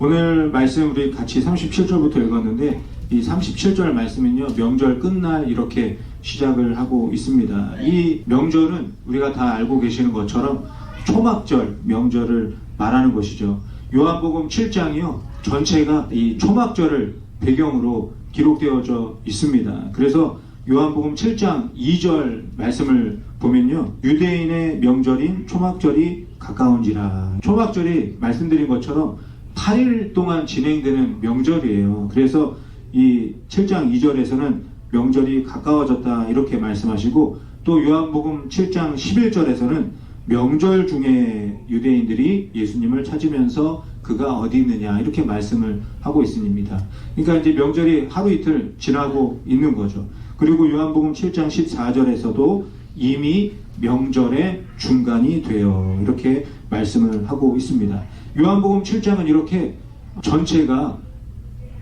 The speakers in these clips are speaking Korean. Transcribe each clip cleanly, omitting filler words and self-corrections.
오늘 말씀 우리 같이 37절부터 읽었는데 이 37절 말씀은요, 명절 끝날 이렇게 시작을 하고 있습니다. 이 명절은 우리가 다 알고 계시는 것처럼 초막절 명절을 말하는 것이죠. 요한복음 7장이요 전체가 이 초막절을 배경으로 기록되어져 있습니다. 그래서 요한복음 7장 2절 말씀을 보면요, 유대인의 명절인 초막절이 가까운지라. 초막절이 말씀드린 것처럼 8일 동안 진행되는 명절이에요. 그래서 이 7장 2절에서는 명절이 가까워졌다 이렇게 말씀하시고, 또 요한복음 7장 11절에서는 명절 중에 유대인들이 예수님을 찾으면서 그가 어디 있느냐 이렇게 말씀을 하고 있습니다. 그러니까 이제 명절이 하루 이틀 지나고 있는 거죠. 그리고 요한복음 7장 14절에서도 이미 명절의 중간이 되어 이렇게 말씀을 하고 있습니다. 요한복음 7장은 이렇게 전체가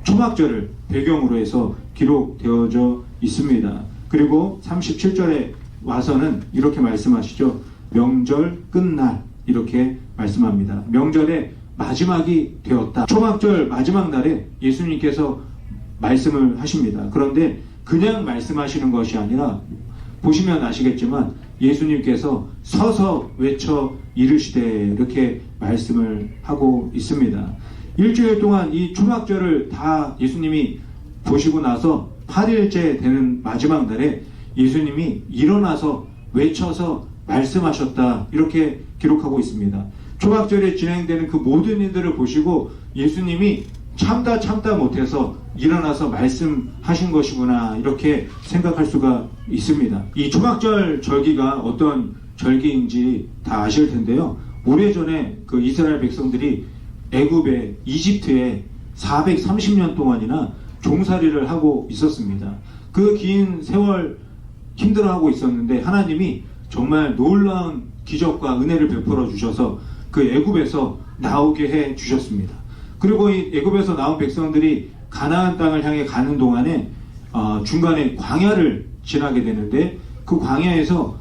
초막절을 배경으로 해서 기록되어져 있습니다. 그리고 37절에 와서는 이렇게 말씀하시죠. 명절 끝날 이렇게 말씀합니다. 명절의 마지막이 되었다. 초막절 마지막 날에 예수님께서 말씀을 하십니다. 그런데 그냥 말씀하시는 것이 아니라 보시면 아시겠지만 예수님께서 서서 외쳐 이르시되 이렇게 말씀을 하고 있습니다. 일주일 동안 이 초막절을 다 예수님이 보시고 나서 8일째 되는 마지막 날에 예수님이 일어나서 외쳐서 말씀하셨다 이렇게 기록하고 있습니다. 초막절에 진행되는 그 모든 일들을 보시고 예수님이 참다 못해서 일어나서 말씀하신 것이구나 이렇게 생각할 수가 있습니다. 이 초막절 절기가 어떤 절기인지 다 아실 텐데요. 오래전에 그 이스라엘 백성들이 애굽에 이집트에 430년 동안이나 종살이를 하고 있었습니다. 그 긴 세월 힘들어하고 있었는데 하나님이 정말 놀라운 기적과 은혜를 베풀어 주셔서 그 애굽에서 나오게 해 주셨습니다. 그리고 이 애굽에서 나온 백성들이 가나안 땅을 향해 가는 동안에 중간에 광야를 지나게 되는데 그 광야에서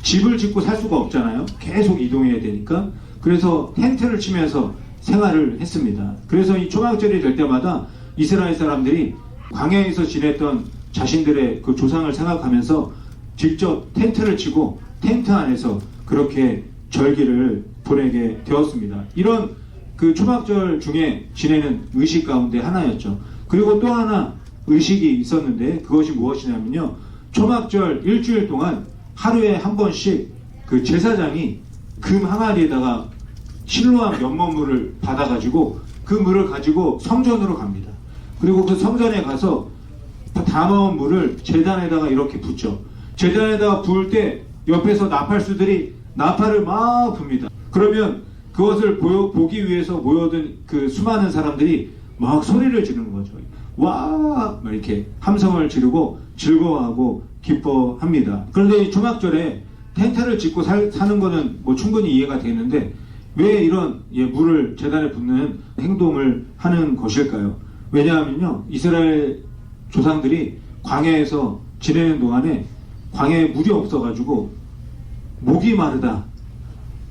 집을 짓고 살 수가 없잖아요. 계속 이동해야 되니까. 그래서 텐트를 치면서 생활을 했습니다. 그래서 이 초막절이 될 때마다 이스라엘 사람들이 광야에서 지냈던 자신들의 그 조상을 생각하면서 직접 텐트를 치고 텐트 안에서 그렇게 절기를 보내게 되었습니다. 이런 그 초막절 중에 지내는 의식 가운데 하나였죠. 그리고 또 하나 의식이 있었는데 그것이 무엇이냐면요, 초막절 일주일 동안 하루에 한 번씩 그 제사장이 금 항아리에다가 실로한 면모물을 받아가지고 그 물을 가지고 성전으로 갑니다. 그리고 그 성전에 가서 담아온 물을 제단에다가 이렇게 붓죠. 제단에다가 부을 때 옆에서 나팔수들이 나팔을 막 붑니다. 그러면 그것을 보기 위해서 모여든 그 수많은 사람들이 막 소리를 지르는 거죠. 와! 막 이렇게 함성을 지르고 즐거워하고 기뻐합니다. 그런데 이 초막절에 텐트를 짓고 사는 거는 뭐 충분히 이해가 되는데 왜 이런 물을 제단에 붓는 행동을 하는 것일까요? 왜냐하면요, 이스라엘 조상들이 광야에서 지내는 동안에 광야에 물이 없어가지고 목이 마르다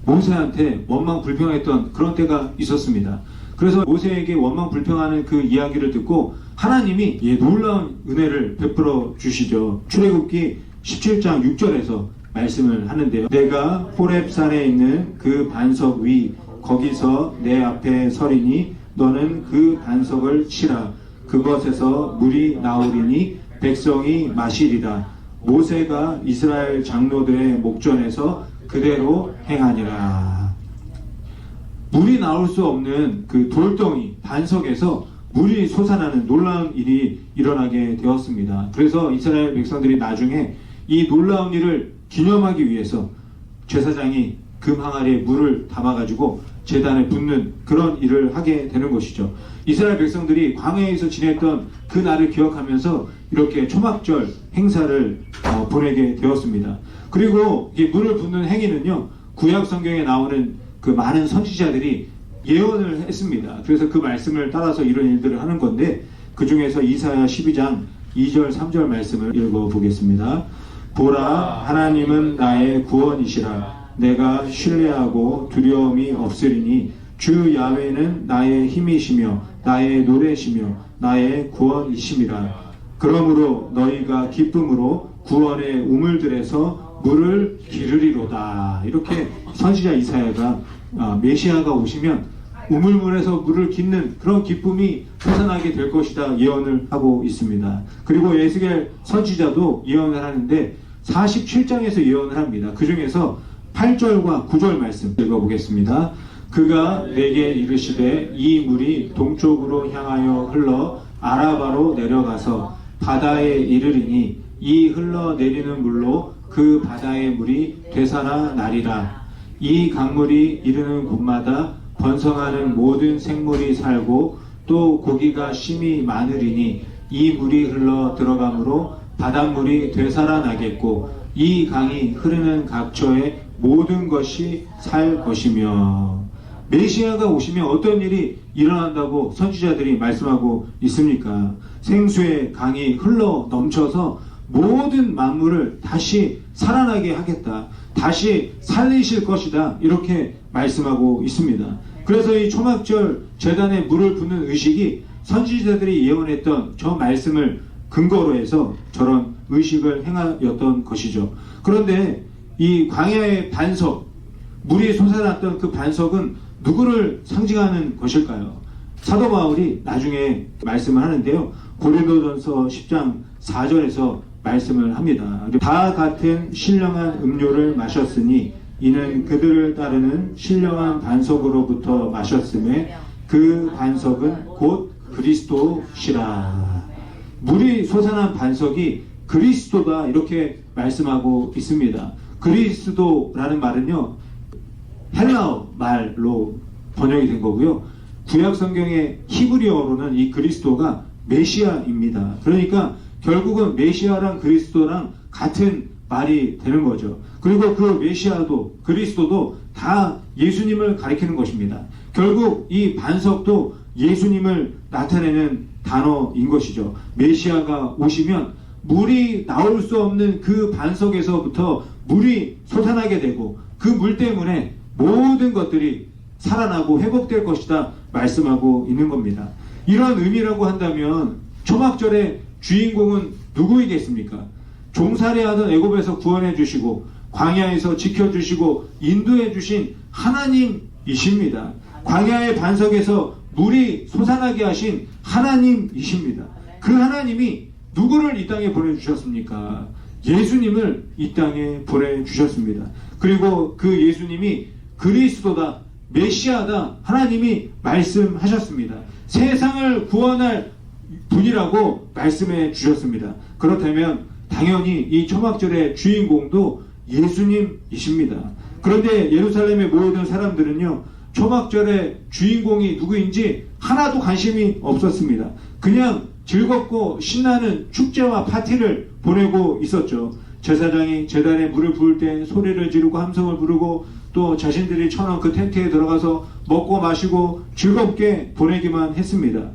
모세한테 원망 불평했던 그런 때가 있었습니다. 그래서 모세에게 원망 불평하는 그 이야기를 듣고 하나님이 놀라운 은혜를 베풀어 주시죠. 출애굽기 17장 6절에서 말씀을 하는데요. 내가 호렙산에 있는 그 반석 위 거기서 내 앞에 서리니 너는 그 반석을 치라. 그것에서 물이 나오리니 백성이 마시리라. 모세가 이스라엘 장로들의 목전에서 그대로 행하니라. 물이 나올 수 없는 그 돌덩이 반석에서 물이 솟아나는 놀라운 일이 일어나게 되었습니다. 그래서 이스라엘 백성들이 나중에 이 놀라운 일을 기념하기 위해서 제사장이 금 항아리에 물을 담아가지고 제단에 붓는 그런 일을 하게 되는 것이죠. 이스라엘 백성들이 광야에서 지냈던 그 날을 기억하면서 이렇게 초막절 행사를 보내게 되었습니다. 그리고 이 물을 붓는 행위는요, 구약 성경에 나오는 그 많은 선지자들이 예언을 했습니다. 그래서 그 말씀을 따라서 이런 일들을 하는 건데 그 중에서 이사야 12장 2절 3절 말씀을 읽어보겠습니다. 보라, 하나님은 나의 구원이시라. 내가 신뢰하고 두려움이 없으리니 주 야훼는 나의 힘이시며 나의 노래시며 나의 구원이심이라. 그러므로 너희가 기쁨으로 구원의 우물들에서 물을 기르리로다. 이렇게 선지자 이사야가 메시아가 오시면 우물물에서 물을 깃는 그런 기쁨이 솟아나게 될 것이다 예언을 하고 있습니다. 그리고 에스겔 선지자도 예언을 하는데 47장에서 예언을 합니다. 그 중에서 8절과 9절 말씀 읽어보겠습니다. 그가 내게 이르시되 이 물이 동쪽으로 향하여 흘러 아라바로 내려가서 바다에 이르리니 이 흘러내리는 물로 그 바다의 물이 되살아 나리라. 이 강물이 이르는 곳마다 번성하는 모든 생물이 살고 또 고기가 심히 많으리니 이 물이 흘러 들어가므로 바닷물이 되살아나겠고 이 강이 흐르는 각처의 모든 것이 살 것이며. 메시아가 오시면 어떤 일이 일어난다고 선지자들이 말씀하고 있습니까? 생수의 강이 흘러 넘쳐서 모든 만물을 다시 살아나게 하겠다. 다시 살리실 것이다. 이렇게 말씀하고 있습니다. 그래서 이 초막절 제단에 물을 붓는 의식이 선지자들이 예언했던 저 말씀을 근거로 해서 저런 의식을 행하였던 것이죠. 그런데 이 광야의 반석, 물이 솟아났던 그 반석은 누구를 상징하는 것일까요? 사도 바울이 나중에 말씀을 하는데요. 고린도전서 10장 4절에서 말씀을 합니다. 다 같은 신령한 음료를 마셨으니 이는 그들을 따르는 신령한 반석으로부터 마셨음에 그 반석은 곧 그리스도시라. 물이 솟아난 반석이 그리스도다 이렇게 말씀하고 있습니다. 그리스도라는 말은요 헬라어 말로 번역이 된 거고요. 구약 성경의 히브리어로는 이 그리스도가 메시아입니다. 그러니까 결국은 메시아랑 그리스도랑 같은 말이 되는 거죠. 그리고 그 메시아도 그리스도도 다 예수님을 가리키는 것입니다. 결국 이 반석도 예수님을 나타내는 단어인 것이죠. 메시아가 오시면 물이 나올 수 없는 그 반석에서부터 물이 솟아나게 되고 그 물 때문에 모든 것들이 살아나고 회복될 것이다 말씀하고 있는 겁니다. 이런 의미라고 한다면 초막절의 주인공은 누구이겠습니까? 종살이하던 애굽에서 구원해 주시고 광야에서 지켜주시고 인도해 주신 하나님이십니다. 광야의 반석에서 물이 솟아나게 하신 하나님이십니다. 그 하나님이 누구를 이 땅에 보내주셨습니까? 예수님을 이 땅에 보내주셨습니다. 그리고 그 예수님이 그리스도다, 메시아다 하나님이 말씀하셨습니다. 세상을 구원할 분이라고 말씀해 주셨습니다. 그렇다면 당연히 이 초막절의 주인공도 예수님이십니다. 그런데 예루살렘에 모여든 사람들은요 초막절의 주인공이 누구인지 하나도 관심이 없었습니다. 그냥 즐겁고 신나는 축제와 파티를 보내고 있었죠. 제사장이 제단에 물을 부을 때 소리를 지르고 함성을 부르고 또 자신들이 쳐놓은 그 텐트에 들어가서 먹고 마시고 즐겁게 보내기만 했습니다.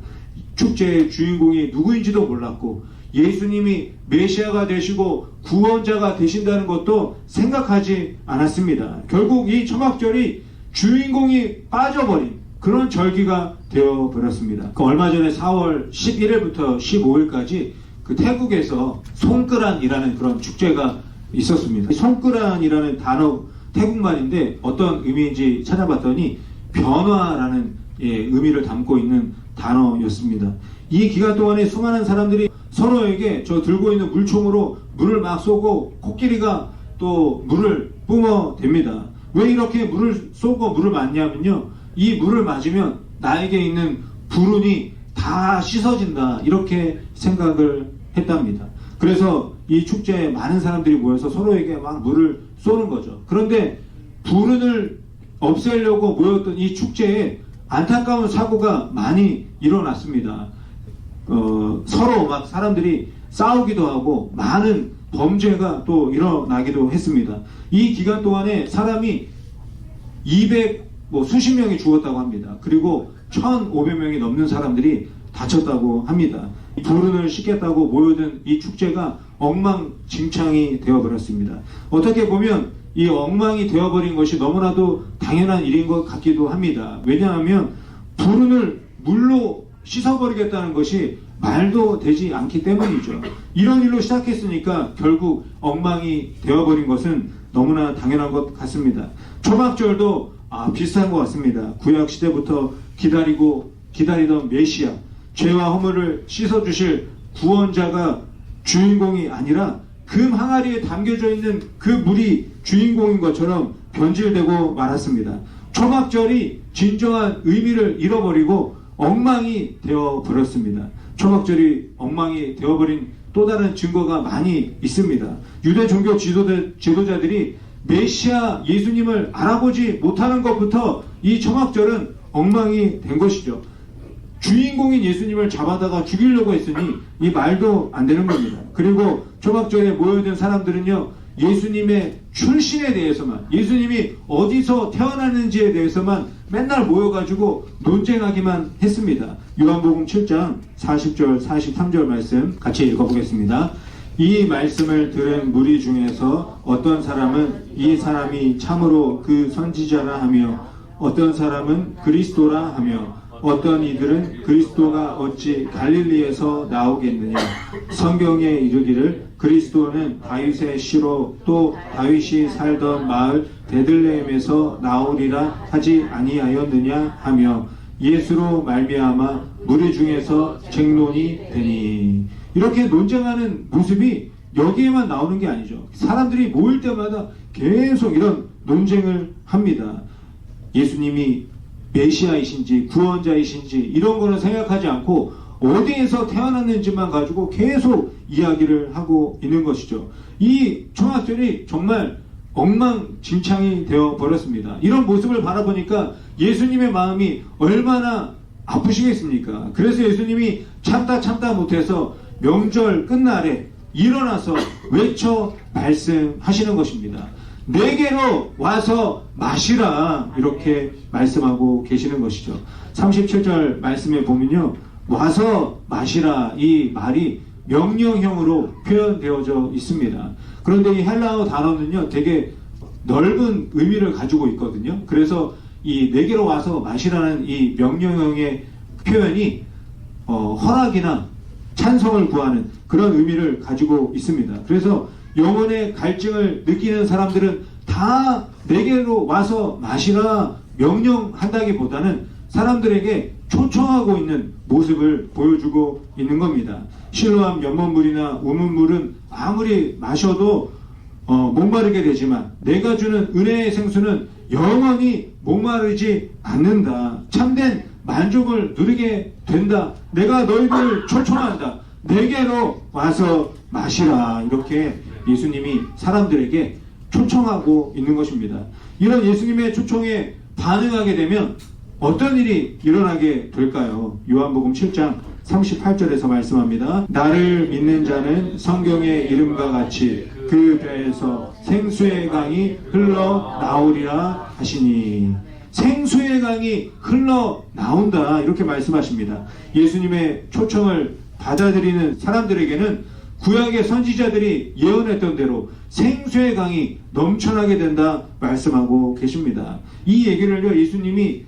축제의 주인공이 누구인지도 몰랐고 예수님이 메시아가 되시고 구원자가 되신다는 것도 생각하지 않았습니다. 결국 이 초막절이 주인공이 빠져버린 그런 절기가 되어버렸습니다. 얼마 전에 4월 11일부터 15일까지 그 태국에서 송끄란이라는 그런 축제가 있었습니다. 송끄란이라는 단어 태국말인데 어떤 의미인지 찾아봤더니 변화라는 의미를 담고 있는 단어였습니다. 이 기간 동안에 수많은 사람들이 서로에게 저 들고 있는 물총으로 물을 막 쏘고 코끼리가 또 물을 뿜어댑니다. 왜 이렇게 물을 쏘고 물을 맞냐면요, 이 물을 맞으면 나에게 있는 불운이 다 씻어진다 이렇게 생각을 했답니다. 그래서 이 축제에 많은 사람들이 모여서 서로에게 막 물을 쏘는 거죠. 그런데 불운을 없애려고 모였던 이 축제에 안타까운 사고가 많이 일어났습니다. 서로 막 사람들이 싸우기도 하고 많은 범죄가 또 일어나기도 했습니다. 이 기간 동안에 사람이 수십 명이 죽었다고 합니다. 그리고 1,500명이 넘는 사람들이 다쳤다고 합니다. 불운을 씻겠다고 모여든 이 축제가 엉망진창이 되어버렸습니다. 어떻게 보면 이 엉망이 되어버린 것이 너무나도 당연한 일인 것 같기도 합니다. 왜냐하면 불운을 물로 씻어버리겠다는 것이 말도 되지 않기 때문이죠. 이런 일로 시작했으니까 결국 엉망이 되어버린 것은 너무나 당연한 것 같습니다. 초막절도 비슷한 것 같습니다. 구약 시대부터 기다리던 메시아, 죄와 허물을 씻어주실 구원자가 주인공이 아니라 금 항아리에 담겨져 있는 그 물이 주인공인 것처럼 변질되고 말았습니다. 초막절이 진정한 의미를 잃어버리고 엉망이 되어버렸습니다. 초막절이 엉망이 되어버린 또 다른 증거가 많이 있습니다. 유대 종교 지도자들이 메시아 예수님을 알아보지 못하는 것부터 이 초막절은 엉망이 된 것이죠. 주인공인 예수님을 잡아다가 죽이려고 했으니 이 말도 안 되는 겁니다. 그리고 초막절에 모여든 사람들은요, 예수님의 출신에 대해서만, 예수님이 어디서 태어났는지에 대해서만 맨날 모여가지고 논쟁하기만 했습니다. 요한복음 7장 40절 43절 말씀 같이 읽어보겠습니다. 이 말씀을 들은 무리 중에서 어떤 사람은 이 사람이 참으로 그 선지자라 하며, 어떤 사람은 그리스도라 하며, 어떤 이들은 그리스도가 어찌 갈릴리에서 나오겠느냐. 성경에 이르기를 그리스도는 다윗의 씨로 또 다윗이 살던 마을 베들레헴에서 나오리라 하지 아니하였느냐 하며 예수로 말미암아 무리 중에서 쟁론이 되니. 이렇게 논쟁하는 모습이 여기에만 나오는 게 아니죠. 사람들이 모일 때마다 계속 이런 논쟁을 합니다. 예수님이 메시아이신지 구원자이신지 이런 거는 생각하지 않고 어디에서 태어났는지만 가지고 계속 이야기를 하고 있는 것이죠. 이 초막절이 정말 엉망진창이 되어 버렸습니다. 이런 모습을 바라보니까 예수님의 마음이 얼마나 아프시겠습니까? 그래서 예수님이 참다 못해서 명절 끝날에 일어나서 외쳐 말씀하시는 것입니다. 내게로 와서 마시라, 이렇게 말씀하고 계시는 것이죠. 37절 말씀에 보면요, 와서 마시라, 이 말이 명령형으로 표현되어져 있습니다. 그런데 이 헬라어 단어는요, 되게 넓은 의미를 가지고 있거든요. 그래서 이 내게로 와서 마시라는 이 명령형의 표현이 허락이나 찬성을 구하는 그런 의미를 가지고 있습니다. 그래서 영혼의 갈증을 느끼는 사람들은 다 내게로 와서 마시라 명령한다기보다는 사람들에게 초청하고 있는 모습을 보여주고 있는 겁니다. 실로암 연못물이나 우문물은 아무리 마셔도 목마르게 되지만 내가 주는 은혜의 생수는 영원히 목마르지 않는다. 참된 만족을 누리게 된다. 내가 너희들을 초청한다. 내게로 와서 마시라. 이렇게 예수님이 사람들에게 초청하고 있는 것입니다. 이런 예수님의 초청에 반응하게 되면 어떤 일이 일어나게 될까요? 요한복음 7장 38절에서 말씀합니다. 나를 믿는 자는 성경의 이름과 같이 그 배에서 생수의 강이 흘러나오리라 하시니. 생수의 강이 흘러나온다, 이렇게 말씀하십니다. 예수님의 초청을 받아들이는 사람들에게는 구약의 선지자들이 예언했던 대로 생수의 강이 넘쳐나게 된다 말씀하고 계십니다. 이 얘기를요, 예수님이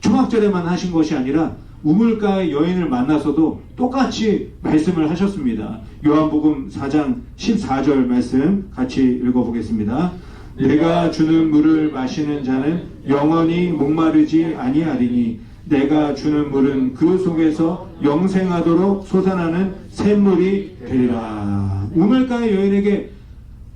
초막절에만 하신 것이 아니라 우물가의 여인을 만나서도 똑같이 말씀을 하셨습니다. 요한복음 4장 14절 말씀 같이 읽어보겠습니다. 내가 주는 물을 마시는 자는 영원히 목마르지 아니하리니 내가 주는 물은 그 속에서 영생하도록 솟아나는 샘물이 되리라. 우물가의 여인에게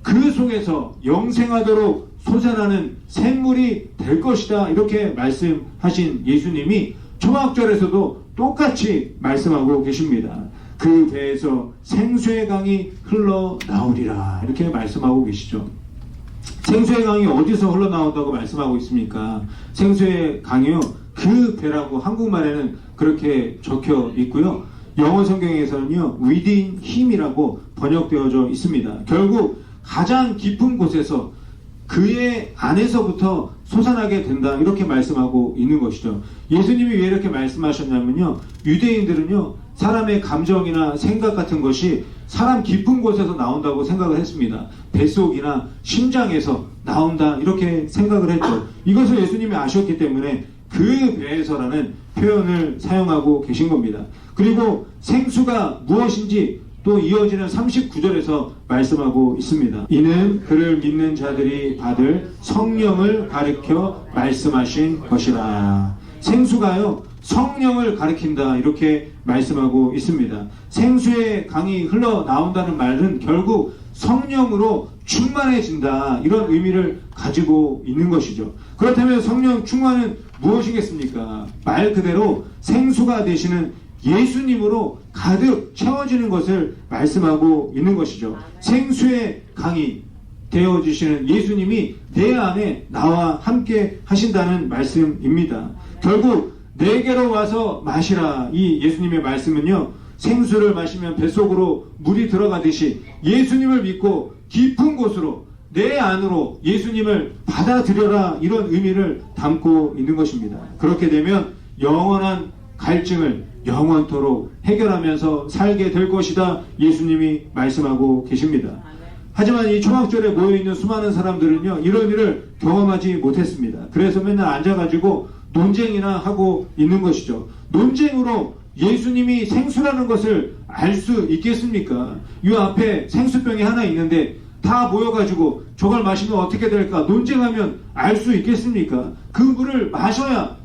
그 속에서 영생하도록 솟아나는 샘물이 될 것이다, 이렇게 말씀하신 예수님이 초막절에서도 똑같이 말씀하고 계십니다. 그 배에서 생수의 강이 흘러나오리라, 이렇게 말씀하고 계시죠. 생수의 강이 어디서 흘러나온다고 말씀하고 있습니까? 생수의 강이요, 그 배라고 한국말에는 그렇게 적혀 있고요. 영어 성경에서는요, within him이라고 번역되어져 있습니다. 결국 가장 깊은 곳에서 그의 안에서부터 솟아나게 된다, 이렇게 말씀하고 있는 것이죠. 예수님이 왜 이렇게 말씀하셨냐면요, 유대인들은요, 사람의 감정이나 생각 같은 것이 사람 깊은 곳에서 나온다고 생각을 했습니다. 뱃속이나 심장에서 나온다 이렇게 생각을 했죠. 이것을 예수님이 아셨기 때문에 그 배에서라는 표현을 사용하고 계신 겁니다. 그리고 생수가 무엇인지 또 이어지는 39절에서 말씀하고 있습니다. 이는 그를 믿는 자들이 받을 성령을 가리켜 말씀하신 것이라. 생수가요 성령을 가리킨다 이렇게 말씀하고 있습니다. 생수의 강이 흘러나온다는 말은 결국 성령으로 충만해진다 이런 의미를 가지고 있는 것이죠. 그렇다면 성령 충만은 무엇이겠습니까? 말 그대로 생수가 되시는 예수님으로 가득 채워지는 것을 말씀하고 있는 것이죠. 생수의 강이 되어주시는 예수님이 내 안에 나와 함께 하신다는 말씀입니다. 결국 내게로 와서 마시라 이 예수님의 말씀은요 생수를 마시면 뱃속으로 물이 들어가듯이 예수님을 믿고 깊은 곳으로 내 안으로 예수님을 받아들여라 이런 의미를 담고 있는 것입니다. 그렇게 되면 영원한 갈증을 영원토록 해결하면서 살게 될 것이다 예수님이 말씀하고 계십니다. 하지만 이 초막절에 모여있는 수많은 사람들은요 이런 일을 경험하지 못했습니다. 그래서 맨날 앉아가지고 논쟁이나 하고 있는 것이죠. 논쟁으로 예수님이 생수라는 것을 알 수 있겠습니까? 이 앞에 생수병이 하나 있는데 다 모여가지고 저걸 마시면 어떻게 될까 논쟁하면 알 수 있겠습니까? 그 물을 마셔야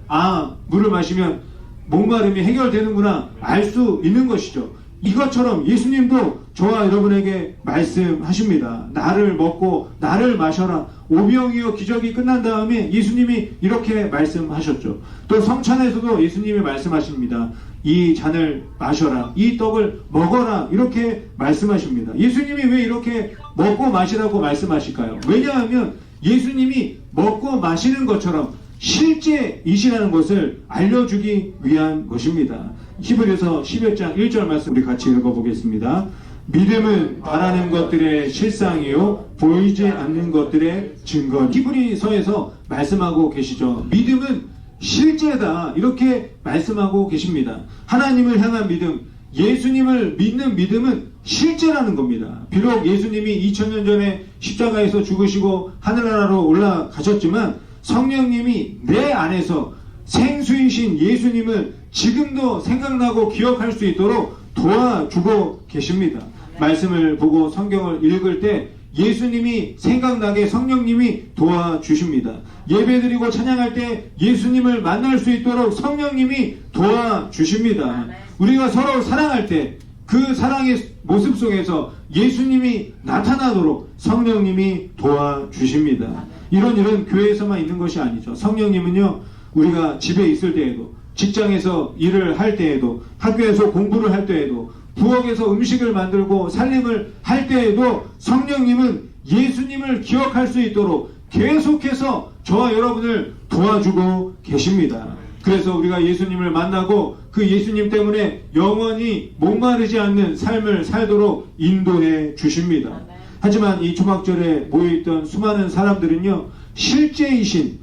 물을 마시면 목마름이 해결되는구나 알 수 있는 것이죠. 이것처럼 예수님도 저와 여러분에게 말씀하십니다. 나를 먹고 나를 마셔라. 오병이어 기적이 끝난 다음에 예수님이 이렇게 말씀하셨죠. 또 성찬에서도 예수님이 말씀하십니다. 이 잔을 마셔라. 이 떡을 먹어라. 이렇게 말씀하십니다. 예수님이 왜 이렇게 먹고 마시라고 말씀하실까요? 왜냐하면 예수님이 먹고 마시는 것처럼 실제이시라는 것을 알려주기 위한 것입니다. 히브리서 11장 1절 말씀 우리 같이 읽어보겠습니다. 믿음은 바라는 것들의 실상이요 보이지 않는 것들의 증거. 히브리서에서 말씀하고 계시죠. 믿음은 실제다 이렇게 말씀하고 계십니다. 하나님을 향한 믿음, 예수님을 믿는 믿음은 실제라는 겁니다. 비록 예수님이 2000년 전에 십자가에서 죽으시고 하늘나라로 올라가셨지만 성령님이 내 안에서 생수이신 예수님을 지금도 생각나고 기억할 수 있도록 도와주고 계십니다. 말씀을 보고 성경을 읽을 때 예수님이 생각나게 성령님이 도와주십니다. 예배드리고 찬양할 때 예수님을 만날 수 있도록 성령님이 도와주십니다. 우리가 서로 사랑할 때 그 사랑의 모습 속에서 예수님이 나타나도록 성령님이 도와주십니다. 이런 일은 교회에서만 있는 것이 아니죠. 성령님은요 우리가 집에 있을 때에도 직장에서 일을 할 때에도 학교에서 공부를 할 때에도 부엌에서 음식을 만들고 살림을 할 때에도 성령님은 예수님을 기억할 수 있도록 계속해서 저와 여러분을 도와주고 계십니다. 그래서 우리가 예수님을 만나고 그 예수님 때문에 영원히 목마르지 않는 삶을 살도록 인도해 주십니다. 하지만 이 초막절에 모여있던 수많은 사람들은요 실제이신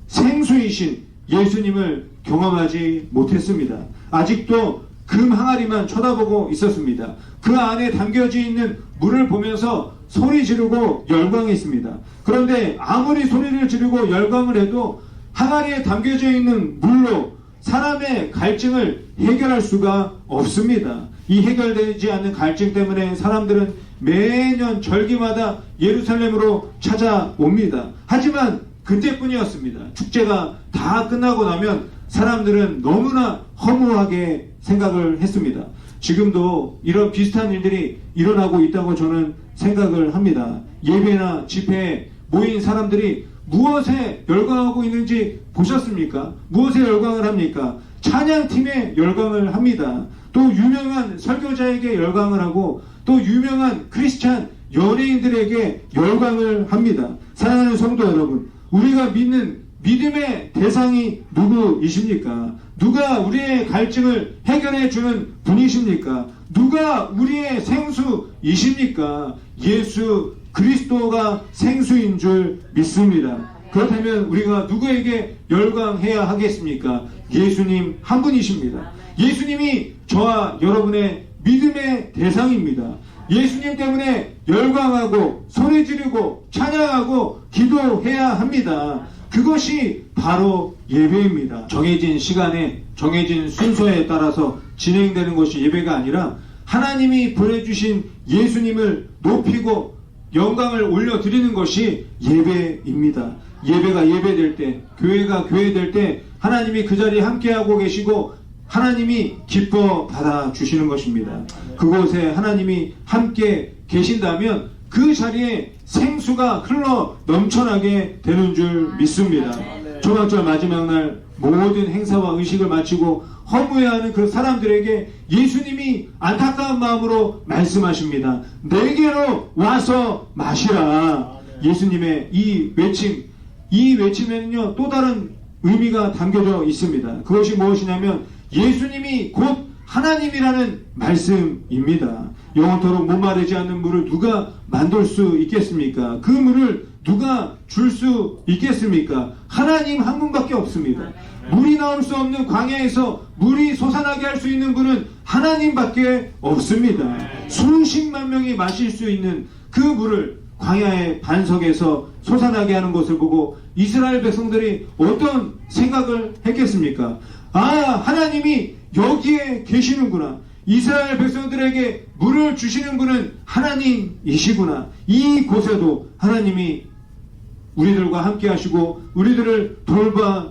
생수이신 예수님을 경험하지 못했습니다. 아직도 금 항아리만 쳐다보고 있었습니다. 그 안에 담겨져 있는 물을 보면서 소리 지르고 열광했습니다. 그런데 아무리 소리를 지르고 열광을 해도 항아리에 담겨져 있는 물로 사람의 갈증을 해결할 수가 없습니다. 이 해결되지 않는 갈증 때문에 사람들은 매년 절기마다 예루살렘으로 찾아옵니다. 하지만 그때뿐이었습니다. 축제가 다 끝나고 나면 사람들은 너무나 허무하게 생각을 했습니다. 지금도 이런 비슷한 일들이 일어나고 있다고 저는 생각을 합니다. 예배나 집회에 모인 사람들이 무엇에 열광하고 있는지 보셨습니까? 무엇에 열광을 합니까? 찬양팀에 열광을 합니다. 또 유명한 설교자에게 열광을 하고 또 유명한 크리스찬 연예인들에게 열광을 합니다. 사랑하는 성도 여러분, 우리가 믿는 믿음의 대상이 누구이십니까? 누가 우리의 갈증을 해결해 주는 분이십니까? 누가 우리의 생수이십니까? 예수 그리스도가 생수인 줄 믿습니다. 그렇다면 우리가 누구에게 열광해야 하겠습니까? 예수님 한 분이십니다. 예수님이 저와 여러분의 믿음의 대상입니다. 예수님 때문에 열광하고 소리 지르고 찬양하고 기도해야 합니다. 그것이 바로 예배입니다. 정해진 시간에 정해진 순서에 따라서 진행되는 것이 예배가 아니라 하나님이 보내주신 예수님을 높이고 영광을 올려드리는 것이 예배입니다. 예배가 예배될 때, 교회가 교회될 때 하나님이 그 자리에 함께하고 계시고 하나님이 기뻐 받아주시는 것입니다. 그곳에 하나님이 함께 계신다면 그 자리에 생수가 흘러 넘쳐나게 되는 줄 믿습니다. 조각절 마지막 날 모든 행사와 의식을 마치고 허무해하는 그 사람들에게 예수님이 안타까운 마음으로 말씀하십니다. 내게로 와서 마시라. 예수님의 이 외침에는요 또 다른 의미가 담겨져 있습니다. 그것이 무엇이냐면 예수님이 곧 하나님이라는 말씀입니다. 영원토록 목마르지 않는 물을 누가 만들 수 있겠습니까? 그 물을 누가 줄 수 있겠습니까? 하나님 한 분밖에 없습니다. 물이 나올 수 없는 광야에서 물이 솟아나게 할 수 있는 분은 하나님밖에 없습니다. 수십만 명이 마실 수 있는 그 물을 광야의 반석에서 솟아나게 하는 것을 보고 이스라엘 백성들이 어떤 생각을 했겠습니까? 아, 하나님이 여기에 계시는구나. 이스라엘 백성들에게 물을 주시는 분은 하나님이시구나. 이곳에도 하나님이 우리들과 함께 하시고 우리들을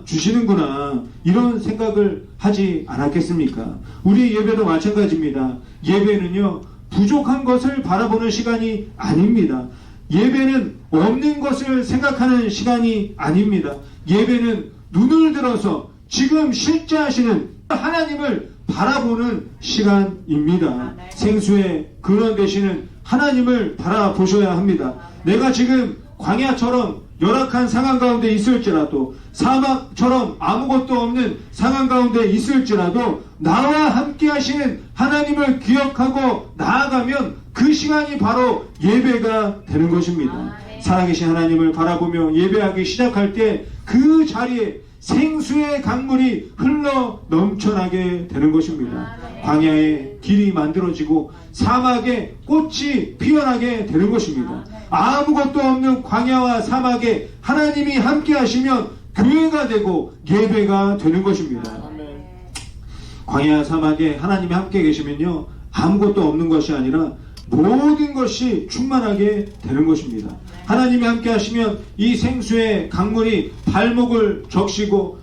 돌봐주시는구나. 이런 생각을 하지 않았겠습니까? 우리 예배도 마찬가지입니다. 예배는요 부족한 것을 바라보는 시간이 아닙니다. 예배는 없는 것을 생각하는 시간이 아닙니다. 예배는 눈을 들어서 지금 실제 하시는 하나님을 바라보는 시간입니다. 생수의 근원 되시는 하나님을 바라보셔야 합니다. 내가 지금 광야처럼 열악한 상황 가운데 있을지라도, 사막처럼 아무것도 없는 상황 가운데 있을지라도 나와 함께 하시는 하나님을 기억하고 나아가면 그 시간이 바로 예배가 되는 것입니다. 살아계신 하나님을 바라보며 예배하기 시작할 때 그 자리에 생수의 강물이 흘러 넘쳐나게 되는 것입니다. 광야에 길이 만들어지고 사막에 꽃이 피어나게 되는 것입니다. 아무것도 없는 광야와 사막에 하나님이 함께 하시면 교회가 되고 예배가 되는 것입니다. 광야 사막에 하나님이 함께 계시면요 아무것도 없는 것이 아니라 모든 것이 충만하게 되는 것입니다. 하나님이 함께 하시면 이 생수의 강물이 발목을 적시고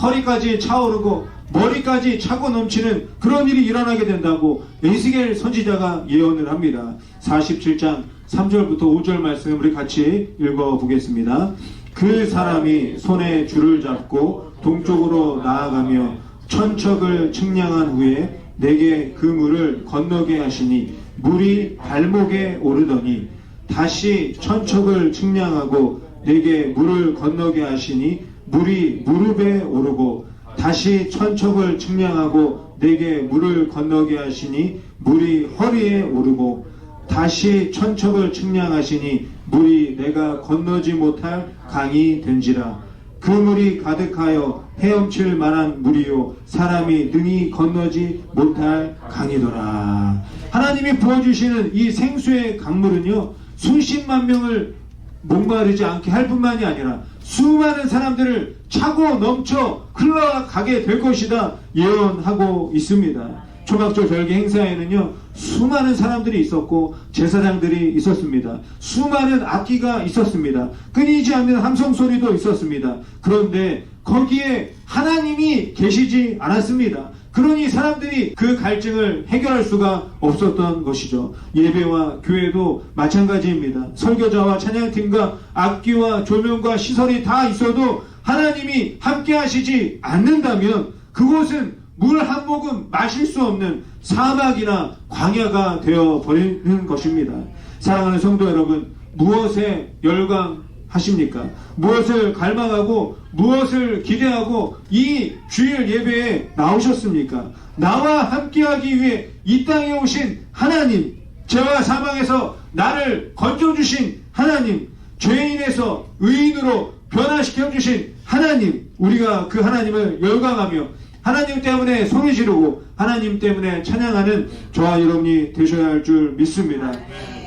허리까지 차오르고 머리까지 차고 넘치는 그런 일이 일어나게 된다고 에스겔 선지자가 예언을 합니다. 47장 3절부터 5절 말씀 우리 같이 읽어보겠습니다. 그 사람이 손에 줄을 잡고 동쪽으로 나아가며 천척을 측량한 후에 내게 그 물을 건너게 하시니 물이 발목에 오르더니 다시 천척을 측량하고 내게 물을 건너게 하시니 물이 무릎에 오르고 다시 천척을 측량하고 내게 물을 건너게 하시니 물이 허리에 오르고 다시 천척을 측량하시니 물이 내가 건너지 못할 강이 된지라. 그 물이 가득하여 헤엄칠 만한 물이요 사람이 능히 건너지 못할 강이더라. 하나님이 부어주시는 이 생수의 강물은요 수십만 명을 목마르지 않게 할 뿐만이 아니라 수많은 사람들을 차고 넘쳐 흘러가게 될 것이다 예언하고 있습니다. 초막절 별개 행사에는요 수많은 사람들이 있었고 제사장들이 있었습니다. 수많은 악기가 있었습니다. 끊이지 않는 함성 소리도 있었습니다. 그런데 거기에 하나님이 계시지 않았습니다. 그러니 사람들이 그 갈증을 해결할 수가 없었던 것이죠. 예배와 교회도 마찬가지입니다. 설교자와 찬양팀과 악기와 조명과 시설이 다 있어도 하나님이 함께 하시지 않는다면 그곳은 물 한 모금 마실 수 없는 사막이나 광야가 되어버리는 것입니다. 사랑하는 성도 여러분, 무엇에 열광하십니까? 무엇을 갈망하고 무엇을 기대하고 이 주일 예배에 나오셨습니까? 나와 함께하기 위해 이 땅에 오신 하나님, 죄와 사망에서 나를 건져주신 하나님, 죄인에서 의인으로 변화시켜주신 하나님, 우리가 그 하나님을 열광하며 하나님 때문에 소리 지르고 하나님 때문에 찬양하는 저와 여러분이 되셔야 할 줄 믿습니다.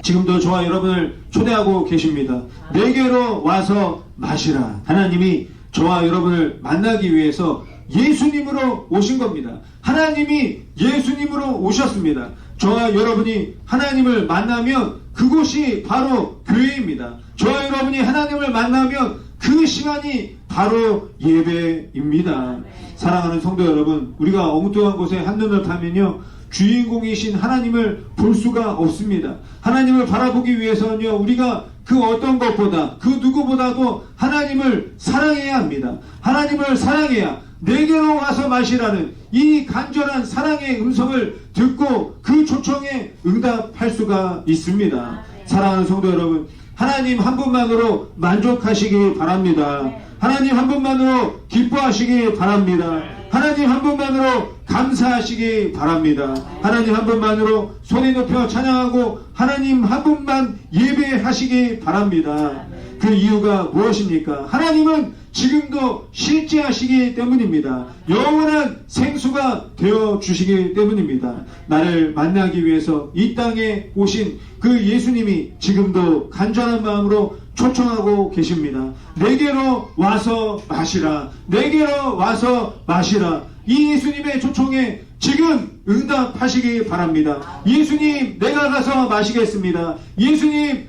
지금도 저와 여러분을 초대하고 계십니다. 내게로 와서 마시라. 하나님이 저와 여러분을 만나기 위해서 예수님으로 오신 겁니다. 하나님이 예수님으로 오셨습니다. 저와 여러분이 하나님을 만나면 그곳이 바로 교회입니다. 저와 여러분이 하나님을 만나면 그 시간이 바로 예배입니다. 사랑하는 성도 여러분, 우리가 엉뚱한 곳에 한눈을 파면요, 주인공이신 하나님을 볼 수가 없습니다. 하나님을 바라보기 위해서는요, 우리가 그 어떤 것보다, 그 누구보다도 하나님을 사랑해야 합니다. 하나님을 사랑해야 내게로 와서 마시라는 이 간절한 사랑의 음성을 듣고 그 초청에 응답할 수가 있습니다. 사랑하는 성도 여러분, 하나님 한 분만으로 만족하시기 바랍니다. 하나님 한 분만으로 기뻐하시기 바랍니다. 하나님 한 분만으로 감사하시기 바랍니다. 하나님 한 분만으로 손에 높여 찬양하고 하나님 한 분만 예배하시기 바랍니다. 그 이유가 무엇입니까? 하나님은 지금도 실제하시기 때문입니다. 영원한 생수가 되어주시기 때문입니다. 나를 만나기 위해서 이 땅에 오신 그 예수님이 지금도 간절한 마음으로 초청하고 계십니다. 내게로 와서 마시라. 내게로 와서 마시라. 이 예수님의 초청에 지금 응답하시기 바랍니다. 예수님, 내가 가서 마시겠습니다. 예수님,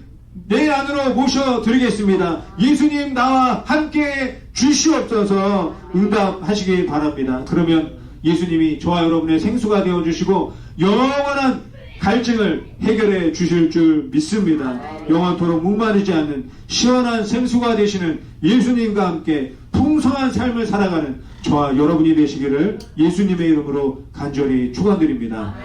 내 안으로 모셔드리겠습니다. 예수님, 나와 함께 주시옵소서. 응답하시기 바랍니다. 그러면 예수님이 저와 여러분의 생수가 되어주시고 영원한 갈증을 해결해 주실 줄 믿습니다. 영원토록 목마르지 않는 시원한 생수가 되시는 예수님과 함께 풍성한 삶을 살아가는 저와 여러분이 되시기를 예수님의 이름으로 간절히 축원드립니다.